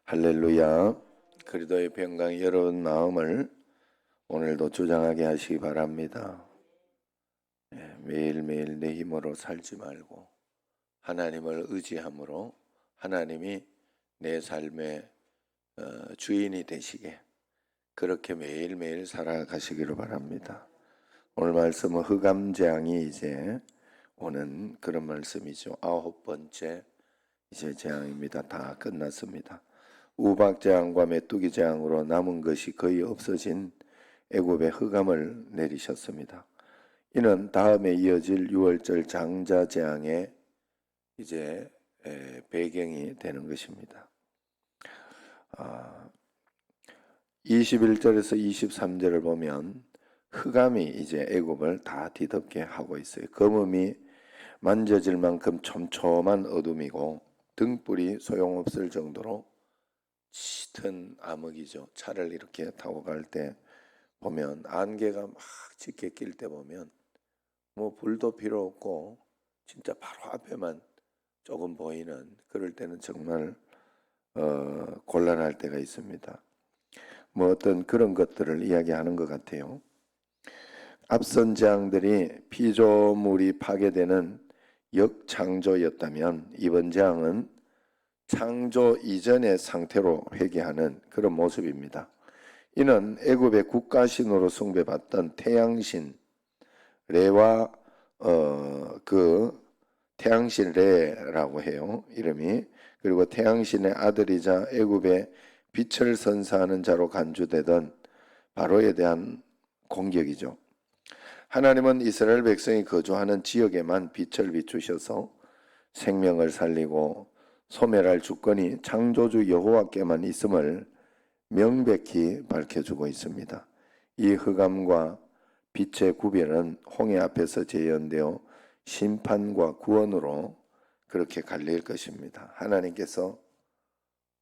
할렐루야. 그리스도의 평강이 여러분 마음을 오늘도 주장하게 하시기 바랍니다. 매일매일 내 힘으로 살지 말고 하나님을 의지함으로 하나님이 내 삶의 주인이 되시게 그렇게 매일매일 살아가시기를 바랍니다. 오늘 말씀은 흑암재앙이 이제 오는 그런 말씀이죠. 9번째 이제 재앙입니다. 다 끝났습니다. 우박재앙과 메뚜기재앙으로 남은 것이 거의 없어진 애굽에 흑암을 내리셨습니다. 이는 다음에 이어질 6월절 장자재앙의 이제 배경이 되는 것입니다. 21절에서 23절을 보면 흑암이 이제 애굽을 다 뒤덮게 하고 있어요. 검음이 만져질 만큼 촘촘한 어둠이고 등불이 소용없을 정도로 짙은 암흑이죠. 차를 이렇게 타고 갈 때 보면 안개가 막 짙게 낄 때 보면 뭐 불도 필요 없고 진짜 바로 앞에만 조금 보이는 그럴 때는 정말 곤란할 때가 있습니다. 뭐 어떤 그런 것들을 이야기하는 것 같아요. 앞선 재앙들이 피조물이 파괴되는 역창조였다면 이번 재앙은 창조 이전의 상태로 회귀하는 그런 모습입니다. 이는 애굽의 국가신으로 숭배받던 태양신 레와 그 태양신 레라고 해요. 이름이. 그리고 태양신의 아들이자 애굽의 빛을 선사하는 자로 간주되던 바로에 대한 공격이죠. 하나님은 이스라엘 백성이 거주하는 지역에만 빛을 비추셔서 생명을 살리고 소멸할 주권이 창조주 여호와께만 있음을 명백히 밝혀주고 있습니다. 이 흑암과 빛의 구별은 홍해 앞에서 재현되어 심판과 구원으로 그렇게 갈릴 것입니다. 하나님께서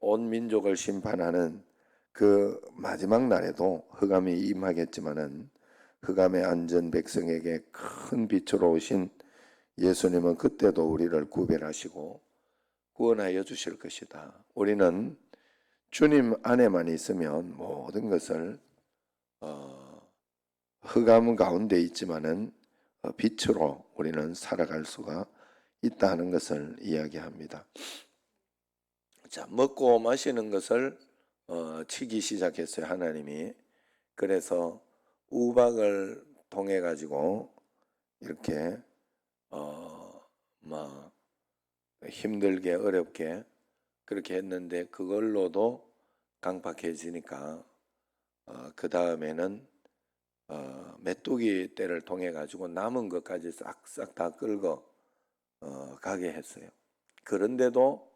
온 민족을 심판하는 그 마지막 날에도 흑암이 임하겠지만은 흑암의 안전 백성에게 큰 빛으로 오신 예수님은 그때도 우리를 구별하시고 구원하여 주실 것이다. 우리는 주님 안에만 있으면 모든 것을 흑암 가운데 있지만은 빛으로 우리는 살아갈 수가 있다는 것을 이야기합니다. 자, 먹고 마시는 것을 치기 시작했어요. 하나님이. 그래서 우박을 통해 가지고 이렇게 막 힘들게 어렵게 그렇게 했는데 그걸로도 강팍해지니까 그 다음에는 메뚜기 떼를 통해 가지고 남은 것까지 싹싹 다 끌고 가게 했어요. 그런데도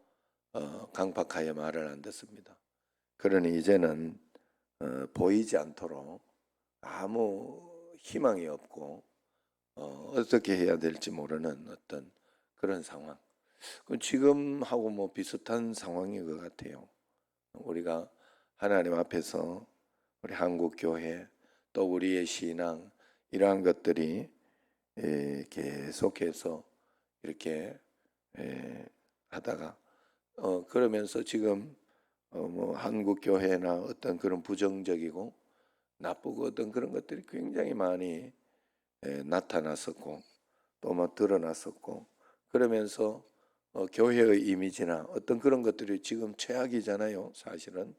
강팍하여 말을 안 듣습니다. 그러니 이제는 보이지 않도록 아무 희망이 없고 어떻게 해야 될지 모르는 어떤 그런 상황. 지금하고 뭐 비슷한 상황인 것 같아요. 우리가 하나님 앞에서 우리 한국 교회 또 우리의 신앙 이러한 것들이 계속해서 이렇게 하다가 그러면서 지금 뭐 한국 교회나 어떤 그런 부정적이고 나쁘고 어떤 그런 것들이 굉장히 많이 나타났었고 또 뭐 드러났었고 그러면서 교회의 이미지나 어떤 그런 것들이 지금 최악이잖아요. 사실은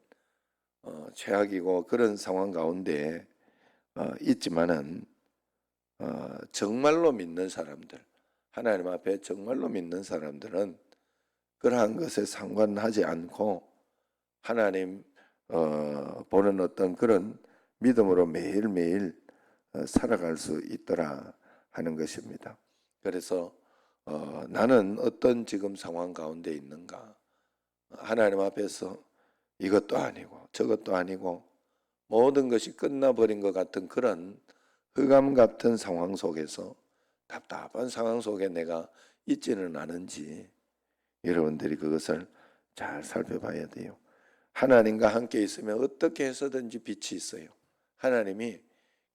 최악이고 그런 상황 가운데 있지만은 정말로 믿는 사람들, 하나님 앞에 정말로 믿는 사람들은 그러한 것에 상관하지 않고 하나님 보는 어떤 그런 믿음으로 매일매일 살아갈 수 있더라 하는 것입니다. 그래서 나는 어떤 지금 상황 가운데 있는가? 하나님 앞에서 이것도 아니고 저것도 아니고 모든 것이 끝나버린 것 같은 그런 흑암 같은 상황 속에서 답답한 상황 속에 내가 있지는 않은지 여러분들이 그것을 잘 살펴봐야 돼요. 하나님과 함께 있으면 어떻게 해서든지 빛이 있어요. 하나님이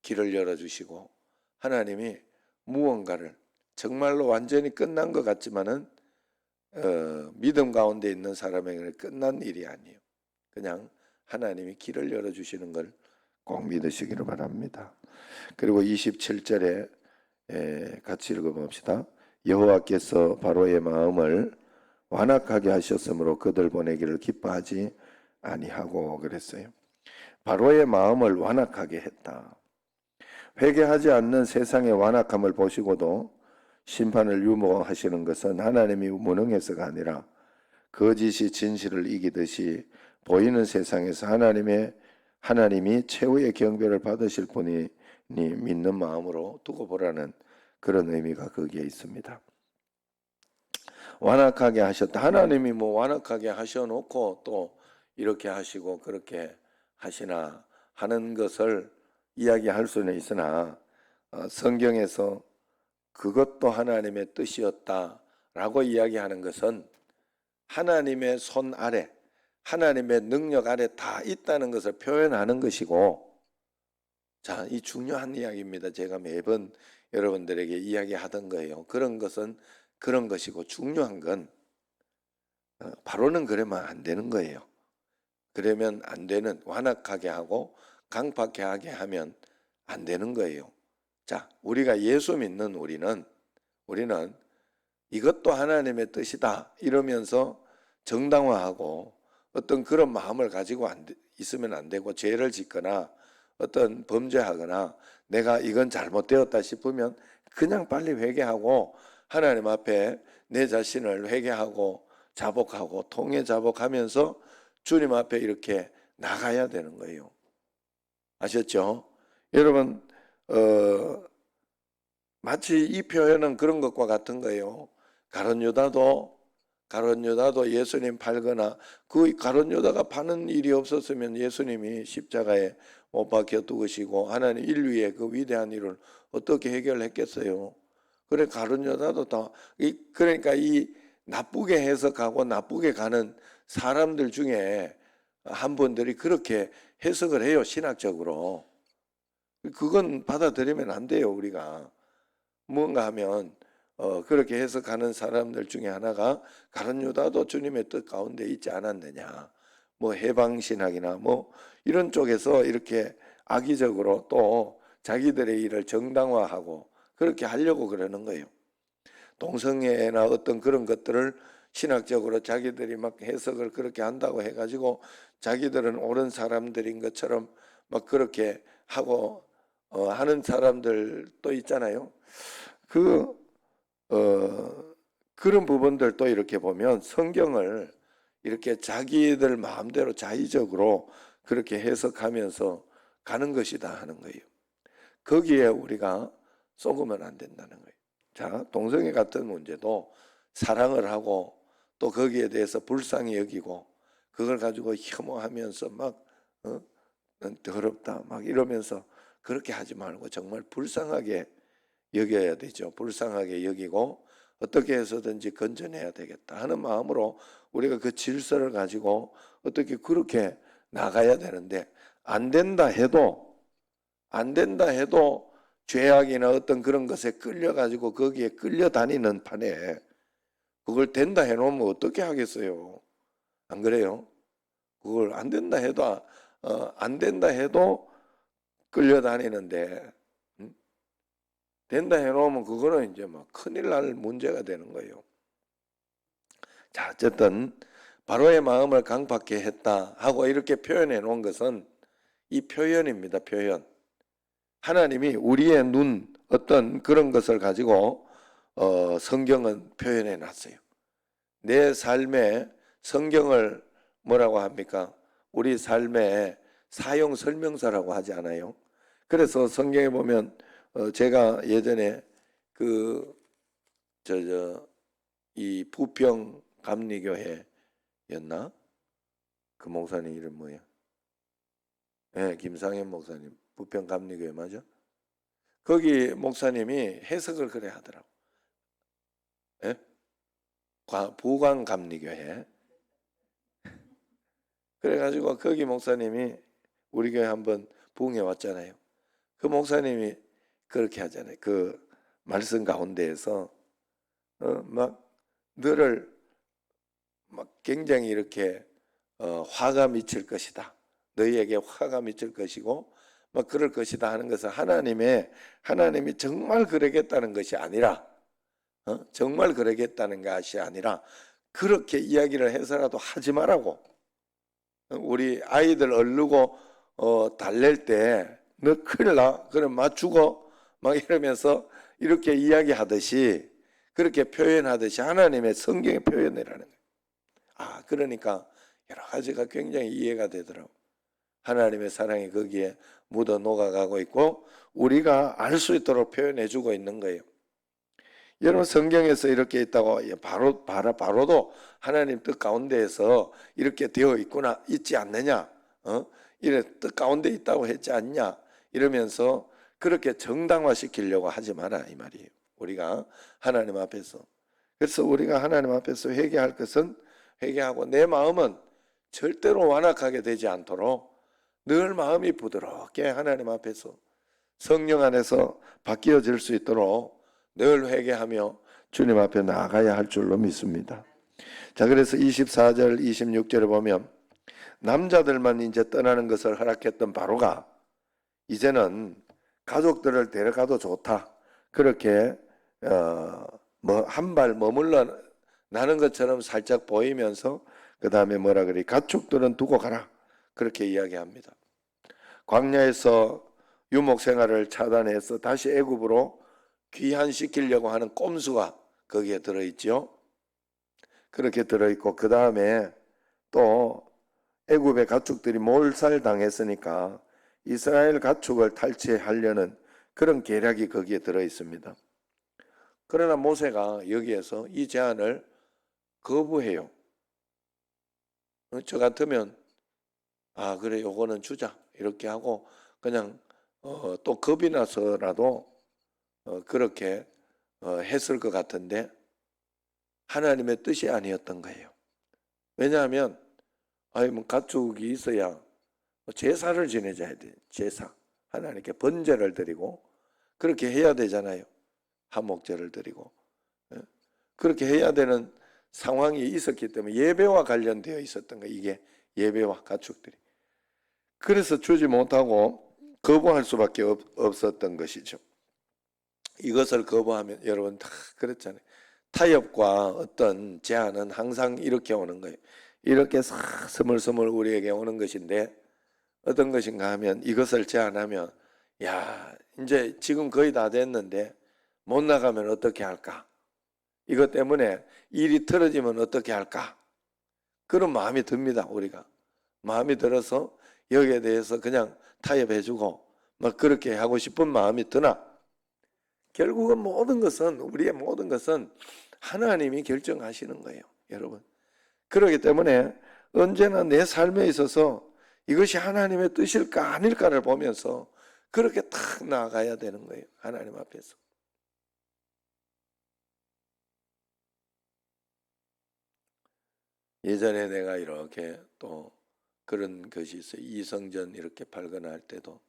길을 열어주시고 하나님이 무언가를 정말로 완전히 끝난 것 같지만은 믿음 가운데 있는 사람에게는 끝난 일이 아니에요. 그냥 하나님이 길을 열어주시는 걸 꼭 믿으시기를 바랍니다. 그리고 27절에 같이 읽어봅시다. 여호와께서 바로의 마음을 완악하게 하셨으므로 그들 보내기를 기뻐하지 아니하고 그랬어요. 바로의 마음을 완악하게 했다. 회개하지 않는 세상의 완악함을 보시고도 심판을 유보하시는 것은 하나님이 무능해서가 아니라 거짓이 진실을 이기듯이 보이는 세상에서 하나님이 최후의 경배를 받으실 분이 믿는 마음으로 두고 보라는 그런 의미가 거기에 있습니다. 완악하게 하셨다. 하나님이 뭐 완악하게 하셔놓고 또 이렇게 하시고 그렇게 하시나 하는 것을 이야기할 수는 있으나 성경에서 그것도 하나님의 뜻이었다라고 이야기하는 것은 하나님의 손 아래, 하나님의 능력 아래 다 있다는 것을 표현하는 것이고, 자, 이 중요한 이야기입니다. 제가 매번 여러분들에게 이야기하던 거예요. 그런 것은 그런 것이고 중요한 건 바로는 그러면 안 되는 거예요. 그러면 안 되는, 완악하게 하고 강팍하게 하면 안 되는 거예요. 자, 우리가 예수 믿는 우리는 이것도 하나님의 뜻이다 이러면서 정당화하고 어떤 그런 마음을 가지고 있으면 안 되고, 죄를 짓거나 어떤 범죄하거나 내가 이건 잘못되었다 싶으면 그냥 빨리 회개하고 하나님 앞에 내 자신을 회개하고 자복하고 통해 자복하면서 주님 앞에 이렇게 나가야 되는 거예요. 아셨죠? 여러분, 마치 이 표현은 그런 것과 같은 거예요. 가룟 유다도 예수님 팔거나 그 가룟 유다가 파는 일이 없었으면 예수님이 십자가에 못 박혀 죽으시고 하나님 인류의 그 위대한 일을 어떻게 해결했겠어요? 그래 가룟 유다도 그러니까 이 나쁘게 해석하고 나쁘게 가는 사람들 중에 한 분들이 그렇게 해석을 해요, 신학적으로. 그건 받아들이면 안 돼요, 우리가. 뭔가 하면 그렇게 해석하는 사람들 중에 하나가 가룟 유다도 주님의 뜻 가운데 있지 않았느냐, 뭐 해방신학이나 뭐 이런 쪽에서 이렇게 악의적으로 또 자기들의 일을 정당화하고 그렇게 하려고 그러는 거예요. 동성애나 어떤 그런 것들을 신학적으로 자기들이 막 해석을 그렇게 한다고 해가지고 자기들은 옳은 사람들인 것처럼 막 그렇게 하고 하는 사람들도 있잖아요. 그런 부분들도 이렇게 보면 성경을 이렇게 자기들 마음대로 자의적으로 그렇게 해석하면서 가는 것이다 하는 거예요. 거기에 우리가 속으면 안 된다는 거예요. 자, 동성애 같은 문제도 사랑을 하고 또 거기에 대해서 불쌍히 여기고 그걸 가지고 혐오하면서 막 더럽다 막 이러면서 그렇게 하지 말고 정말 불쌍하게 여겨야 되죠. 불쌍하게 여기고 어떻게 해서든지 건져내야 되겠다 하는 마음으로 우리가 그 질서를 가지고 어떻게 그렇게 나가야 되는데, 안 된다 해도 죄악이나 어떤 그런 것에 끌려가지고 거기에 끌려다니는 판에 그걸 된다 해놓으면 어떻게 하겠어요? 안 그래요? 그걸 안 된다 해도 끌려다니는데 된다 해놓으면 그거는 이제 막 큰일 날 문제가 되는 거예요. 자, 어쨌든 바로의 마음을 강팍해 했다 하고 이렇게 표현해 놓은 것은 이 표현입니다. 표현. 하나님이 우리의 어떤 그런 것을 가지고 성경은 표현해 놨어요. 내 삶에 성경을 뭐라고 합니까? 우리 삶의 사용 설명서라고 하지 않아요? 그래서 성경에 보면 제가 예전에 이 부평 감리교회였나? 그 목사님 이름 뭐야? 네, 김상현 목사님. 부평 감리교회 맞아? 거기 목사님이 해석을 그래 하더라고. 예? 보광 감리교회. 그래가지고 거기 목사님이 우리 교회 한번 부흥해 왔잖아요. 그 목사님이 그렇게 하잖아요. 그 말씀 가운데에서 막 너를 막 굉장히 이렇게 화가 미칠 것이다. 너희에게 화가 미칠 것이고 막 그럴 것이다 하는 것은 하나님이 정말 그러겠다는 것이 아니라 정말 그러겠다는 것이 아니라 그렇게 이야기를 해서라도 하지 말라고. 우리 아이들 얼르고 달랠 때 너 큰일 나 그럼 맞추고 막 이러면서 이렇게 이야기하듯이 그렇게 표현하듯이 하나님의 성경의 표현이라는 거예요. 그러니까 여러 가지가 굉장히 이해가 되더라고. 하나님의 사랑이 거기에 묻어 녹아가고 있고 우리가 알 수 있도록 표현해 주고 있는 거예요. 여러분 성경에서 이렇게 있다고 바로도 하나님 뜻 가운데에서 이렇게 되어 있지 않느냐? 이래 뜻 가운데 있다고 했지 않냐? 이러면서 그렇게 정당화시키려고 하지 마라 이 말이에요. 우리가 하나님 앞에서. 그래서 우리가 하나님 앞에서 회개할 것은 회개하고 내 마음은 절대로 완악하게 되지 않도록 늘 마음이 부드럽게 하나님 앞에서 성령 안에서 바뀌어질 수 있도록 늘 회개하며 주님 앞에 나아가야 할 줄로 믿습니다. 자, 그래서 24절 26절에 보면 남자들만 이제 떠나는 것을 허락했던 바로가 이제는 가족들을 데려가도 좋다. 그렇게 한 발 머물러 나는 것처럼 살짝 보이면서 그 다음에 뭐라 그래? 가축들은 두고 가라. 그렇게 이야기합니다. 광야에서 유목 생활을 차단해서 다시 애굽으로 귀환시키려고 하는 꼼수가 거기에 들어있죠. 그렇게 들어있고 그 다음에 또 애굽의 가축들이 몰살당했으니까 이스라엘 가축을 탈취하려는 그런 계략이 거기에 들어있습니다. 그러나 모세가 여기에서 이 제안을 거부해요. 저 같으면 그래 요거는 주자 이렇게 하고 그냥 또 겁이 나서라도 그렇게 했을 것 같은데 하나님의 뜻이 아니었던 거예요. 왜냐하면 뭐 가축이 있어야 제사를 지내줘야 돼. 제사. 하나님께 번제를 드리고 그렇게 해야 되잖아요. 한목제를 드리고 그렇게 해야 되는 상황이 있었기 때문에 예배와 관련되어 있었던 거예요. 이게 예배와 가축들이. 그래서 주지 못하고 거부할 수밖에 없었던 것이죠. 이것을 거부하면 여러분 다 그렇잖아요. 타협과 어떤 제안은 항상 이렇게 오는 거예요. 이렇게 스물스물 우리에게 오는 것인데 어떤 것인가 하면 이것을 제안하면 이제 지금 거의 다 됐는데 못 나가면 어떻게 할까? 이것 때문에 일이 틀어지면 어떻게 할까? 그런 마음이 듭니다. 우리가. 마음이 들어서 여기에 대해서 그냥 타협해주고 막 그렇게 하고 싶은 마음이 드나 결국은 우리의 모든 것은 하나님이 결정하시는 거예요. 여러분. 그렇기 때문에 언제나 내 삶에 있어서 이것이 하나님의 뜻일까 아닐까를 보면서 그렇게 탁 나아가야 되는 거예요. 하나님 앞에서. 예전에 내가 이렇게 또 그런 것이 있어요. 이성전 이렇게 발견할 때도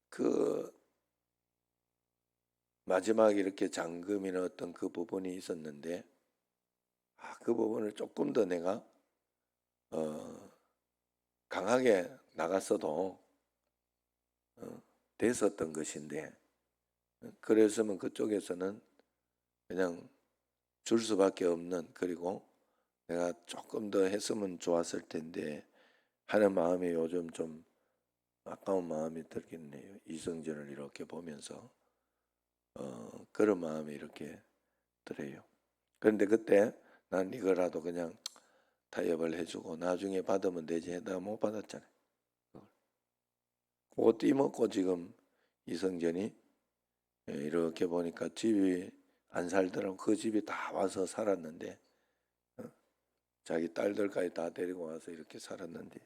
그 마지막에 이렇게 잠금이나 어떤 그 부분이 있었는데 그 부분을 조금 더 내가 강하게 나갔어도 됐었던 것인데 그랬으면 그쪽에서는 그냥 줄 수밖에 없는 그리고 내가 조금 더 했으면 좋았을 텐데 하는 마음이 요즘 좀 아까운 마음이 들긴 해요. 이성전을 이렇게 보면서 그런 마음이 이렇게 들어요. 그런데 그때 난 이거라도 그냥 타협을 해주고 나중에 받으면 되지 내가 못 받았잖아요. 그거 띠먹고 지금 이성전이 이렇게 보니까 집이 안 살더라고. 그 집이 다 와서 살았는데 자기 딸들까지 다 데리고 와서 이렇게 살았는데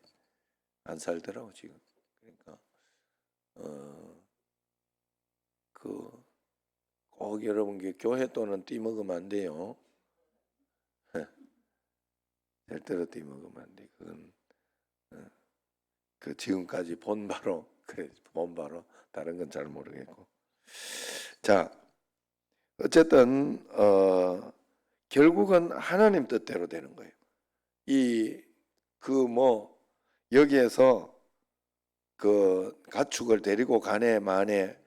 안 살더라고 지금. 그러니까 꼭 여러분 교회 돈은 띠먹으면 안 돼요. 절대로 띠먹으면 안 돼. 그건 그 지금까지 본바로 그래 본바로 다른 건 잘 모르겠고. 자 어쨌든 결국은 하나님 뜻대로 되는 거예요. 이 여기에서 그 가축을 데리고 가네 마네,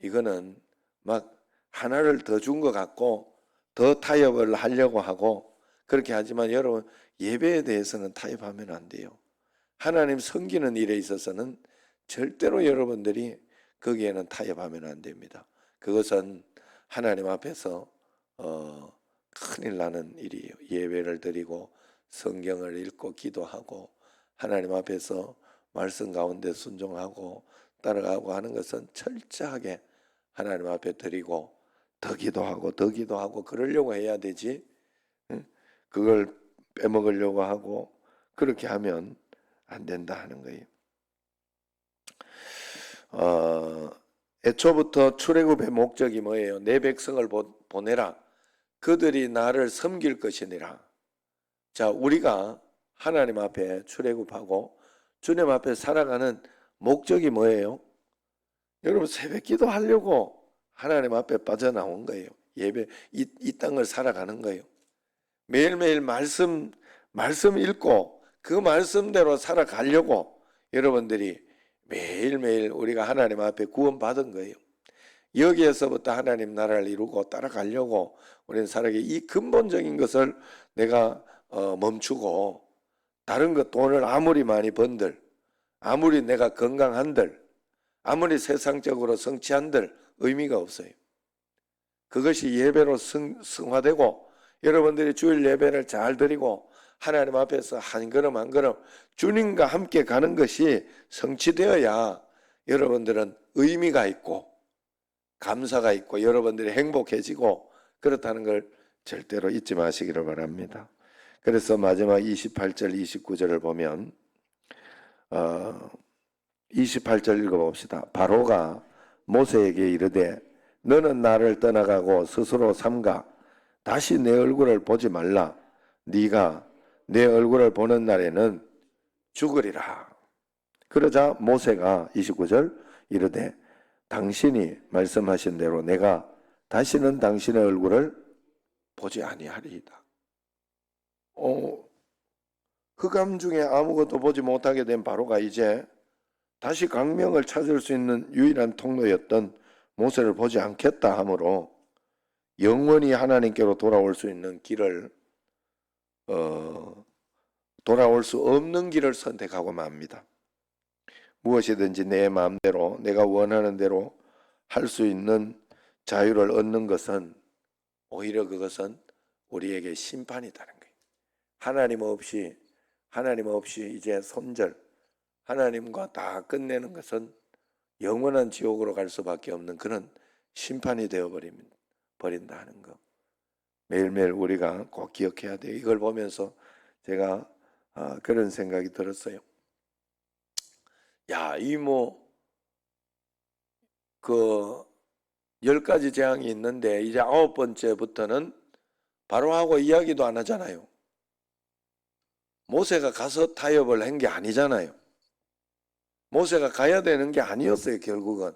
이거는 막 하나를 더 준 것 같고 더 타협을 하려고 하고 그렇게 하지만 여러분, 예배에 대해서는 타협하면 안 돼요. 하나님 섬기는 일에 있어서는 절대로 여러분들이 거기에는 타협하면 안 됩니다. 그것은 하나님 앞에서 큰일 나는 일이에요. 예배를 드리고 성경을 읽고 기도하고 하나님 앞에서 말씀 가운데 순종하고 따라가고 하는 것은 철저하게 하나님 앞에 드리고 더 기도하고 그러려고 해야 되지, 그걸 빼먹으려고 하고 그렇게 하면 안 된다 하는 거예요. 애초부터 출애굽의 목적이 뭐예요? 내 백성을 보내라. 그들이 나를 섬길 것이니라. 자, 우리가 하나님 앞에 출애굽하고 주님 앞에 살아가는 목적이 뭐예요? 여러분, 새벽기도 하려고 하나님 앞에 빠져나온 거예요. 예배, 이 땅을 살아가는 거예요. 매일매일 말씀 읽고 그 말씀대로 살아가려고 여러분들이 매일매일 우리가 하나님 앞에 구원받은 거예요. 여기에서부터 하나님 나라를 이루고 따라가려고 우리는 살아가기, 이 근본적인 것을 내가 멈추고 다른 것, 돈을 아무리 많이 번들, 아무리 내가 건강한들, 아무리 세상적으로 성취한들 의미가 없어요. 그것이 예배로 승화되고 여러분들이 주일 예배를 잘 드리고 하나님 앞에서 한 걸음 한 걸음 주님과 함께 가는 것이 성취되어야 여러분들은 의미가 있고 감사가 있고 여러분들이 행복해지고 그렇다는 걸 절대로 잊지 마시기를 바랍니다. 그래서 마지막 28절 29절을 보면 28절 읽어봅시다. 바로가 모세에게 이르되 너는 나를 떠나가고 스스로 삼가 다시 내 얼굴을 보지 말라. 네가 내 얼굴을 보는 날에는 죽으리라. 그러자 모세가 29절 이르되 당신이 말씀하신 대로 내가 다시는 당신의 얼굴을 보지 아니하리이다. 흑암 중에 아무것도 보지 못하게 된 바로가 이제 다시 광명을 찾을 수 있는 유일한 통로였던 모세를 보지 않겠다 하므로 영원히 하나님께로 돌아올 수 있는 길을 돌아올 수 없는 길을 선택하고 맙니다. 무엇이든지 내 마음대로 내가 원하는 대로 할 수 있는 자유를 얻는 것은 오히려 그것은 우리에게 심판이다는 거예요. 하나님 없이 이제 손절, 하나님과 다 끝내는 것은 영원한 지옥으로 갈 수밖에 없는 그런 심판이 되어버린다 하는 거. 매일매일 우리가 꼭 기억해야 돼요. 이걸 보면서 제가 그런 생각이 들었어요. 야, 그 10가지 재앙이 있는데 이제 9번째부터는 바로하고 이야기도 안 하잖아요. 모세가 가서 타협을 한 게 아니잖아요. 모세가 가야 되는 게 아니었어요. 결국은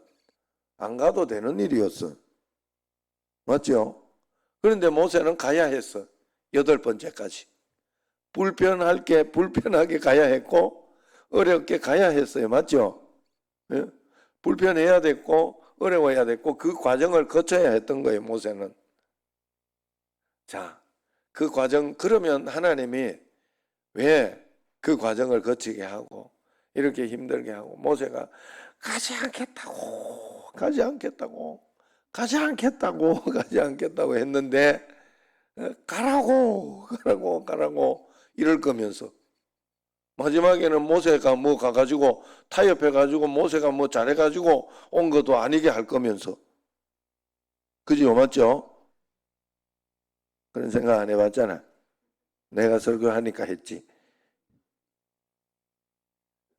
안 가도 되는 일이었어. 맞죠? 그런데 모세는 가야 했어. 8번째까지 불편하게 가야 했고 어렵게 가야 했어요. 맞죠? 예? 불편해야 됐고 어려워야 됐고 그 과정을 거쳐야 했던 거예요. 모세는. 자, 그 과정, 그러면 하나님이 왜 그 과정을 거치게 하고 이렇게 힘들게 하고 모세가 가지 않겠다고 했는데 가라고 이럴 거면서 마지막에는 모세가 가가지고 타협해가지고 모세가 잘해가지고 온 것도 아니게 할 거면서, 그죠? 맞죠? 그런 생각 안 해봤잖아. 내가 설교하니까 했지.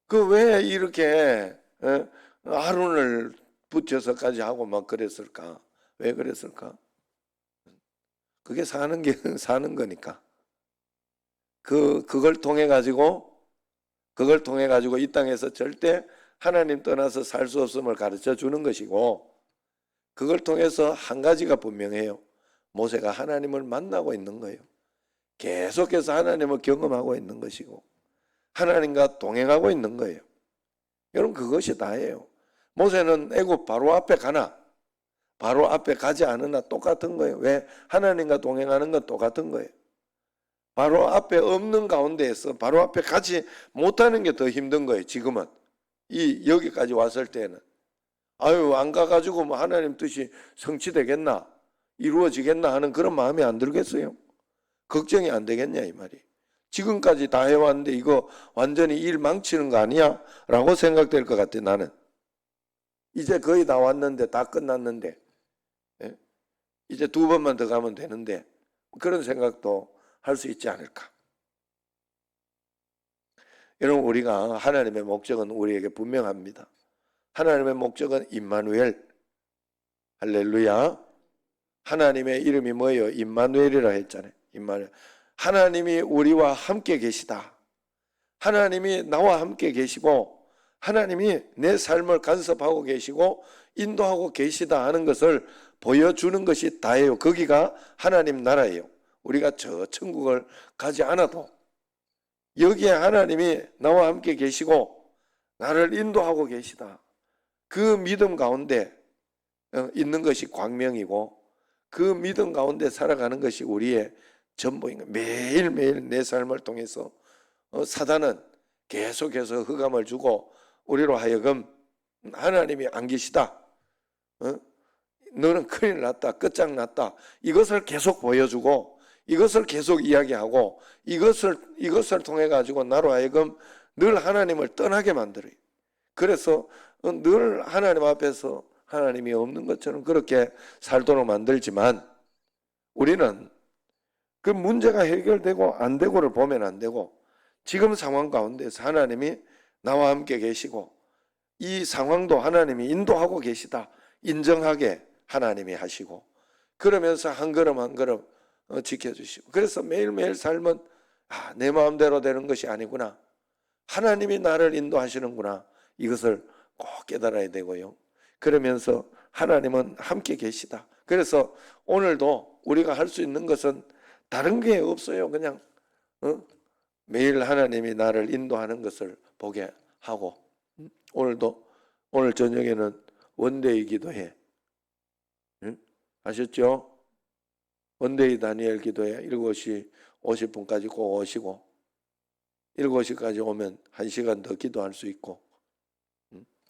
그 왜 이렇게 아론을 붙여서까지 하고 막 그랬을까? 왜 그랬을까? 그게 사는 거니까. 그걸 통해 가지고 이 땅에서 절대 하나님 떠나서 살 수 없음을 가르쳐 주는 것이고, 그걸 통해서 한 가지가 분명해요. 모세가 하나님을 만나고 있는 거예요. 계속해서 하나님을 경험하고 있는 것이고, 하나님과 동행하고 있는 거예요. 여러분, 그것이 다예요. 모세는 애굽 바로 앞에 가나 바로 앞에 가지 않으나 똑같은 거예요. 왜? 하나님과 동행하는 건 똑같은 거예요. 바로 앞에 없는 가운데에서 바로 앞에 가지 못하는 게 더 힘든 거예요. 지금은 여기까지 왔을 때는 아유, 안 가가지고 뭐 하나님 뜻이 성취되겠나 이루어지겠나 하는 그런 마음이 안 들겠어요? 걱정이 안 되겠냐 이 말이. 지금까지 다 해왔는데 이거 완전히 일 망치는 거 아니야? 라고 생각될 것 같아. 나는 이제 거의 다 왔는데, 다 끝났는데, 예? 이제 2번만 더 가면 되는데, 그런 생각도 할 수 있지 않을까. 여러분, 우리가 하나님의 목적은 우리에게 분명합니다. 하나님의 목적은 임마누엘, 할렐루야. 하나님의 이름이 뭐예요? 임마누엘이라 했잖아요. 임마누엘. 하나님이 우리와 함께 계시다. 하나님이 나와 함께 계시고 하나님이 내 삶을 간섭하고 계시고 인도하고 계시다 하는 것을 보여주는 것이 다예요. 거기가 하나님 나라예요. 우리가 저 천국을 가지 않아도 여기에 하나님이 나와 함께 계시고 나를 인도하고 계시다. 그 믿음 가운데 있는 것이 광명이고 그 믿음 가운데 살아가는 것이 우리의 전부인 거예요. 매일매일 내 삶을 통해서 사단은 계속해서 흑암을 주고 우리로 하여금 하나님이 안 계시다, 너는 큰일 났다, 끝장났다, 이것을 계속 보여주고 이것을 계속 이야기하고 이것을 통해 가지고 나로 하여금 늘 하나님을 떠나게 만들어요. 그래서 늘 하나님 앞에서 하나님이 없는 것처럼 그렇게 살도록 만들지만 우리는 그 문제가 해결되고 안 되고를 보면 안 되고 지금 상황 가운데서 하나님이 나와 함께 계시고 이 상황도 하나님이 인도하고 계시다 인정하게 하나님이 하시고 그러면서 한 걸음 한 걸음 지켜주시고 그래서 매일매일 삶은 내 마음대로 되는 것이 아니구나, 하나님이 나를 인도하시는구나, 이것을 꼭 깨달아야 되고요. 그러면서 하나님은 함께 계시다. 그래서 오늘도 우리가 할 수 있는 것은 다른 게 없어요. 그냥 매일 하나님이 나를 인도하는 것을 보게 하고 오늘 저녁에는 원데이 기도해. 아셨죠? 원데이 다니엘 기도해. 7시 50분까지 꼭 오시고 7시까지 오면 1시간 더 기도할 수 있고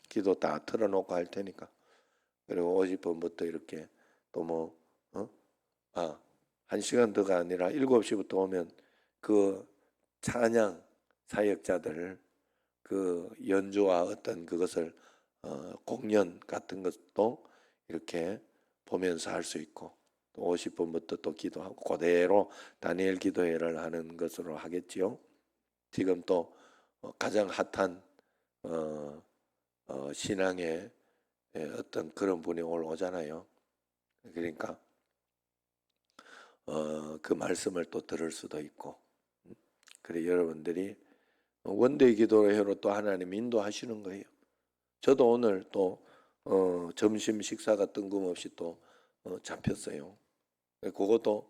기도 다 틀어놓고 할 테니까. 그리고 50분부터 이렇게 또 1시간 더가 아니라 7시부터 오면 그 찬양 사역자들 그 연주와 어떤 그것을 공연 같은 것도 이렇게 보면서 할 수 있고 또 50분부터 또 기도하고 그대로 다니엘 기도회를 하는 것으로 하겠지요. 지금 또 가장 핫한 신앙의 어떤 그런 분이 오잖아요. 그러니까 그 말씀을 또 들을 수도 있고 그래 여러분들이 원데이 기도회로 또 하나님 인도하시는 거예요. 저도 오늘 또 점심 식사가 뜬금없이 또 잡혔어요. 그것도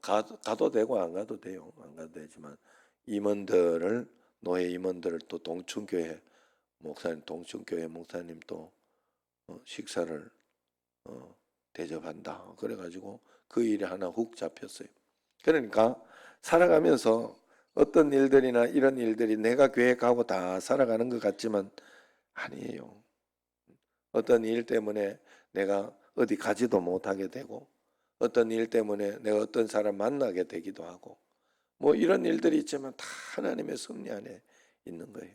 가도 되고 안 가도 돼요. 안 가도 되지만 노예 임원들을 또 동춘교회 목사님 또 식사를 대접한다. 그래가지고 그 일이 하나 훅 잡혔어요. 그러니까 살아가면서 어떤 일들이나 이런 일들이 내가 계획하고 다 살아가는 것 같지만 아니에요. 어떤 일 때문에 내가 어디 가지도 못하게 되고 어떤 일 때문에 내가 어떤 사람 만나게 되기도 하고 이런 일들이 있지만 다 하나님의 섭리 안에 있는 거예요.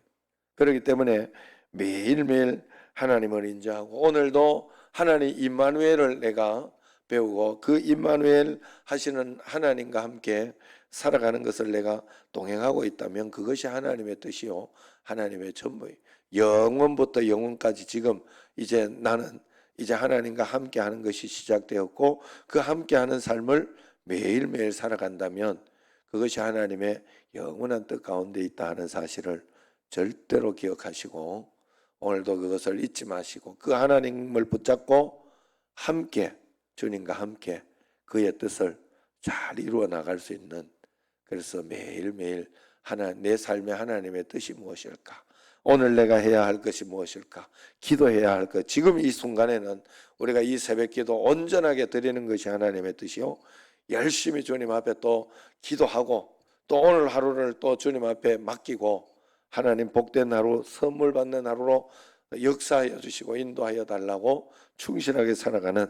그렇기 때문에 매일매일 하나님을 인정하고 오늘도 하나님 임마누엘을 내가 배우고 그 임마누엘 하시는 하나님과 함께 살아가는 것을 내가 동행하고 있다면 그것이 하나님의 뜻이요 하나님의 전부예요. 영원부터 영원까지 지금 이제 나는 이제 하나님과 함께하는 것이 시작되었고 그 함께하는 삶을 매일매일 살아간다면 그것이 하나님의 영원한 뜻 가운데 있다 하는 사실을 절대로 기억하시고 오늘도 그것을 잊지 마시고 그 하나님을 붙잡고 함께 주님과 함께 그의 뜻을 잘 이루어 나갈 수 있는 그래서 매일매일 내 삶의 하나님의 뜻이 무엇일까? 오늘 내가 해야 할 것이 무엇일까? 기도해야 할 것. 지금 이 순간에는 우리가 이 새벽기도 온전하게 드리는 것이 하나님의 뜻이요. 열심히 주님 앞에 또 기도하고 또 오늘 하루를 또 주님 앞에 맡기고 하나님 복된 하루, 선물 받는 하루로 역사하여 주시고 인도하여 달라고 충실하게 살아가는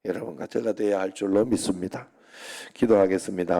여러분과 제가 되어야 할 줄로 믿습니다. 기도하겠습니다.